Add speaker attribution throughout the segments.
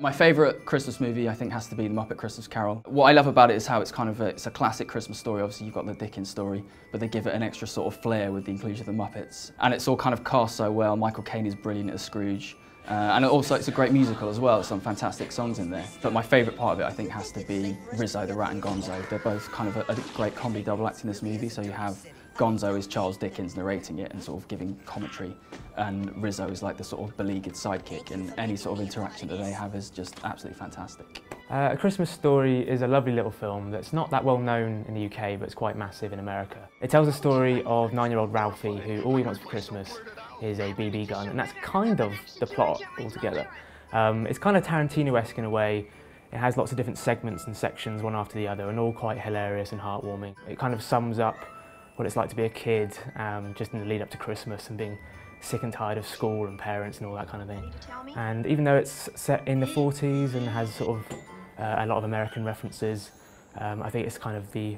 Speaker 1: My favourite Christmas movie, I think, has to be The Muppet Christmas Carol. What I love about it is how it's kind of it's a classic Christmas story. Obviously, you've got the Dickens story, but they give it an extra sort of flair with the inclusion of the Muppets. And it's all kind of cast so well. Michael Caine is brilliant as Scrooge. And also, it's a great musical as well. Some fantastic songs in there. But my favourite part of it, I think, has to be Rizzo, the Rat, and Gonzo. They're both kind of a great comedy double act in this movie. So you have Gonzo is Charles Dickens narrating it and sort of giving commentary, and Rizzo is like the sort of beleaguered sidekick, and any sort of interaction that they have is just absolutely fantastic.
Speaker 2: A Christmas Story is a lovely little film that's not that well known in the UK, but it's quite massive in America. It tells the story of 9-year-old Ralphie, who all he wants for Christmas is a BB gun, and that's kind of the plot altogether. It's kind of Tarantino-esque in a way. It has lots of different segments and sections, one after the other, and all quite hilarious and heartwarming. It kind of sums up what it's like to be a kid, just in the lead up to Christmas and being sick and tired of school and parents and all that kind of thing. And even though it's set in the 40s and has sort of a lot of American references, I think it's kind of the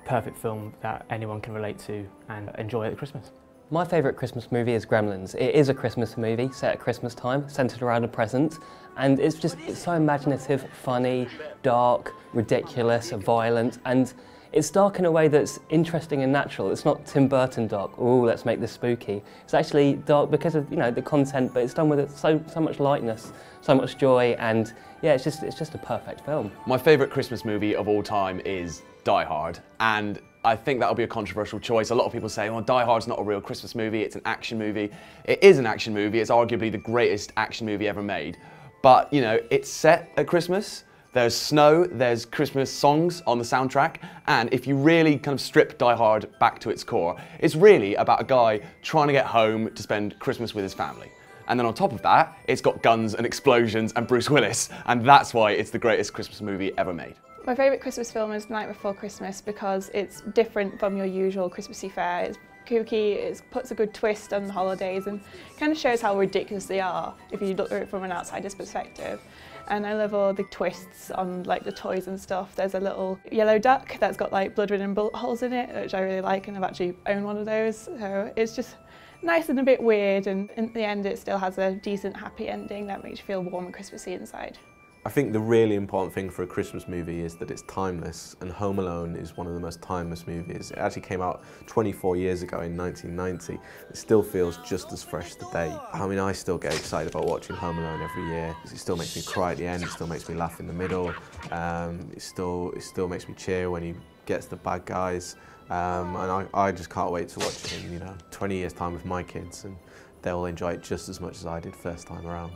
Speaker 2: perfect film that anyone can relate to and enjoy at Christmas.
Speaker 3: My favourite Christmas movie is Gremlins. It is a Christmas movie set at Christmas time, centred around a present, and it's so imaginative, funny, dark, ridiculous, violent, and it's dark in a way that's interesting and natural. It's not Tim Burton dark, ooh, let's make this spooky. It's actually dark because of, you know, the content, but it's done with so much lightness, so much joy, and yeah, it's just a perfect film.
Speaker 4: My favourite Christmas movie of all time is Die Hard, and I think that'll be a controversial choice. A lot of people say, well, Die Hard's not a real Christmas movie, it's an action movie. It is an action movie, it's arguably the greatest action movie ever made. But, you know, it's set at Christmas, there's snow, there's Christmas songs on the soundtrack, and if you really kind of strip Die Hard back to its core, it's really about a guy trying to get home to spend Christmas with his family. And then on top of that, it's got guns and explosions and Bruce Willis, and that's why it's the greatest Christmas movie ever made.
Speaker 5: My favourite Christmas film is Night Before Christmas because it's different from your usual Christmassy fare. It's kooky, it puts a good twist on the holidays and kind of shows how ridiculous they are if you look at it from an outsider's perspective. And I love all the twists on like the toys and stuff. There's a little yellow duck that's got like blood-ridden bullet holes in it, which I really like, and I've actually owned one of those. So it's just nice and a bit weird, and in the end it still has a decent happy ending that makes you feel warm and Christmassy inside.
Speaker 6: I think the really important thing for a Christmas movie is that it's timeless, and Home Alone is one of the most timeless movies. It actually came out 24 years ago in 1990. It still feels just as fresh today. I mean, I still get excited about watching Home Alone every year. It still makes me cry at the end, it still makes me laugh in the middle. It still makes me cheer when he gets the bad guys. And I just can't wait to watch it in, 20 years time with my kids, and they'll enjoy it just as much as I did first time around.